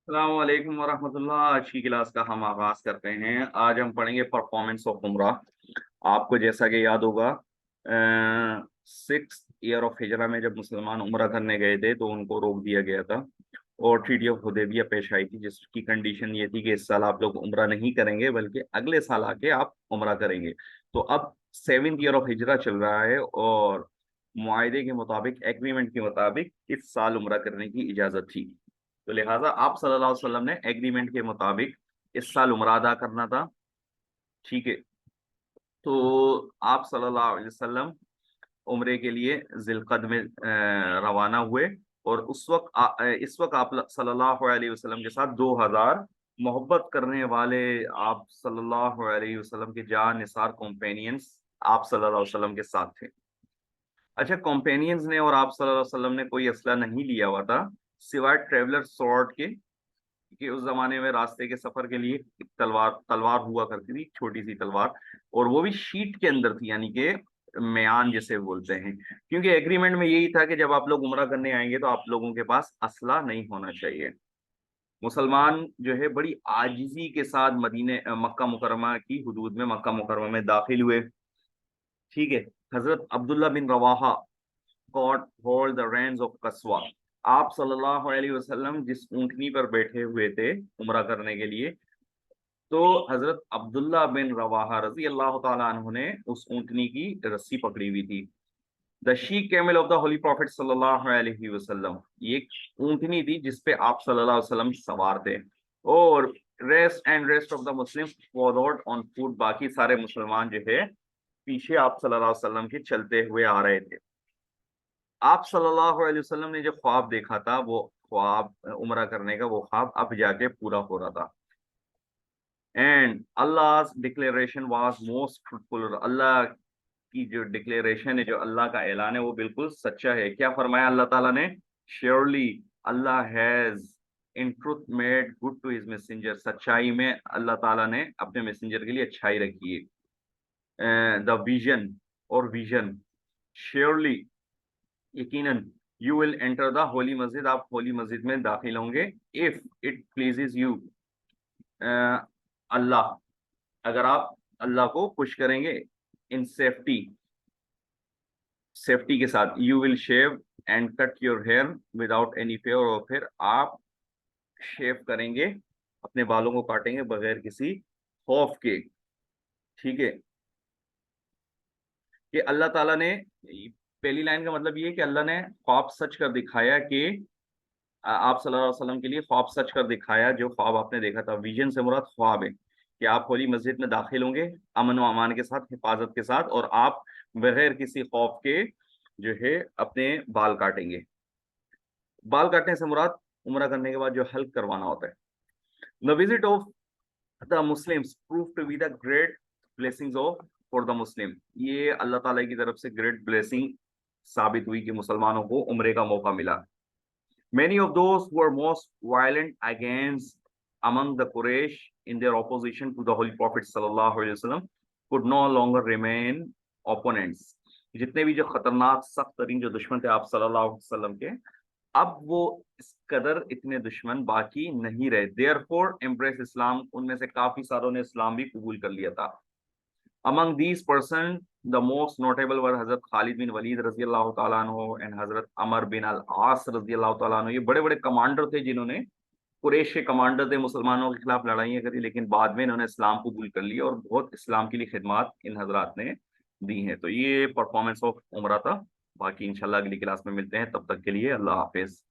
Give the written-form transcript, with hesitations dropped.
السلام علیکم ورحمۃ اللہ۔ آج کی کلاس کا ہم آغاز کرتے ہیں۔ آج ہم پڑھیں گے پرفارمنس آف عمرہ۔ آپ کو جیسا کہ یاد ہوگا، 6th year آف ہجرہ میں جب مسلمان عمرہ کرنے گئے تھے تو ان کو روک دیا گیا تھا اور ٹریٹی آف حدیبیہ پیش آئی تھی، جس کی کنڈیشن یہ تھی کہ اس سال آپ لوگ عمرہ نہیں کریں گے بلکہ اگلے سال آ کے آپ عمرہ کریں گے۔ تو اب 7th year آف ہجرہ چل رہا ہے اور معاہدے کے مطابق، ایگریمنٹ کے مطابق اس سال عمرہ کرنے کی اجازت تھی، تو لہٰذا آپ صلی اللہ علیہ وسلم نے ایگریمنٹ کے مطابق اس سال عمرہ ادا کرنا تھا۔ ٹھیک ہے، تو آپ صلی اللہ علیہ وسلم عمرے کے لیے ذی القعد میں روانہ ہوئے، اور اس وقت آپ صلی اللہ علیہ وسلم کے ساتھ 2000 محبت کرنے والے آپ صلی اللہ علیہ وسلم کے جان نثار کمپینینز آپ صلی اللہ علیہ وسلم کے ساتھ تھے۔ اچھا، کمپینینز نے اور آپ صلی اللہ علیہ وسلم نے کوئی اسلحہ نہیں لیا ہوا تھا سوائے ٹریولر سورڈ کے، کہ اس زمانے میں راستے کے سفر کے لیے ایک تلوار ہوا کرتی تھی، چھوٹی سی تلوار، اور وہ بھی شیٹ کے اندر تھی، یعنی کہ میان جسے بولتے ہیں، کیونکہ ایگریمنٹ میں یہی تھا کہ جب آپ لوگ عمرہ کرنے آئیں گے تو آپ لوگوں کے پاس اسلحہ نہیں ہونا چاہیے۔ مسلمان جو ہے بڑی عاجزی کے ساتھ مکہ مکرمہ کی حدود میں، مکہ مکرمہ میں داخل ہوئے۔ ٹھیک ہے، حضرت عبداللہ بن رواحہ God hold the reins of قصوہ، آپ صلی اللہ علیہ وسلم جس اونٹنی پر بیٹھے ہوئے تھے عمرہ کرنے کے لیے، تو حضرت عبداللہ بن رواحہ رضی اللہ تعالیٰ عنہ نے اس اونٹنی کی رسی پکڑی ہوئی تھی۔ The she camel of the holy prophet صلی اللہ علیہ وسلم، یہ ایک اونٹنی تھی جس پہ آپ صلی اللہ علیہ وسلم سوار تھے، اور rest of the Muslim followed on foot, باقی سارے مسلمان جو ہے پیچھے آپ صلی اللہ علیہ وسلم کے چلتے ہوئے آ رہے تھے۔ آپ صلی اللہ علیہ وسلم نے جو خواب دیکھا تھا، وہ خواب عمرہ کرنے کا، وہ خواب اب جا کے پورا ہو رہا تھا۔ And Allah declaration was most truthful, Allah کی جو ڈکلیریشن ہے، جو اللہ کا اعلان ہے، وہ بالکل سچا ہے۔ کیا فرمایا اللہ تعالیٰ نے؟ Surely Allah has in truth made good to his messenger, سچائی میں اللہ تعالیٰ نے اپنے میسنجر کے لیے اچھائی رکھی ہے۔ دا ویژن، اور ویژن، شیورلی یقیناً، you will enter the holy masjid, آپ ہولی مسجد میں داخل ہوں گے، if it pleases you, Allah, اگر آپ اللہ کو خوش کریں گے، ان سیفٹی کے ساتھ، you will shave and cut your hair without any fear, اور پھر آپ شیو کریں گے، اپنے بالوں کو کاٹیں گے بغیر کسی خوف کے۔ ٹھیک ہے، کہ اللہ تعالیٰ نے، پہلی لائن کا مطلب یہ ہے کہ اللہ نے خواب سچ کر دکھایا، کہ آپ صلی اللہ علیہ وسلم کے لیے خواب سچ کر دکھایا، جو خواب آپ نے دیکھا تھا۔ ویژن سے مراد خواب ہے، کہ آپ ہولی مسجد میں داخل ہوں گے امن و امان کے ساتھ، حفاظت کے ساتھ، اور آپ بغیر کسی خوف کے جو ہے اپنے بال کاٹیں گے۔ بال کاٹنے سے مراد عمرہ کرنے کے بعد جو حلق کروانا ہوتا ہے۔ The visit of the Muslims proved to be the great blessings of for the Muslim، یہ اللہ تعالیٰ کی طرف سے گریٹ بلیسنگ ثابت ہوئی کہ مسلمانوں کو عمرے کا موقع ملا۔ Many of those who were most violent against among the Quraysh in their opposition to the Holy Prophet sallallahu alaihi wasallam could no longer remain opponents، جتنے بھی جو خطرناک سخت ترین جو دشمن تھے آپ صلی اللہ علیہ وسلم کے، اب وہ اس قدر اتنے دشمن باقی نہیں رہے۔ Therefore embrace اسلام، ان میں سے کافی ساروں نے اسلام بھی قبول کر لیا تھا۔ Among these persons the most notable were حضرت خالد بن ولید رضی اللہ تعالیٰ عنہ and حضرت عمر بن العاص رضی اللہ تعالیٰ عنہ۔ یہ بڑے بڑے کمانڈر تھے، جنہوں نے، قریش کے کمانڈر تھے، مسلمانوں کے خلاف لڑائیاں کری، لیکن بعد میں انہوں نے اسلام قبول کر لیا، اور بہت اسلام کے لیے خدمات ان حضرات نے دی ہیں۔ تو یہ پرفارمنس آف عمرہ تھا، باقی انشاءاللہ اگلی کلاس میں ملتے ہیں، تب تک کے لیے اللہ حافظ۔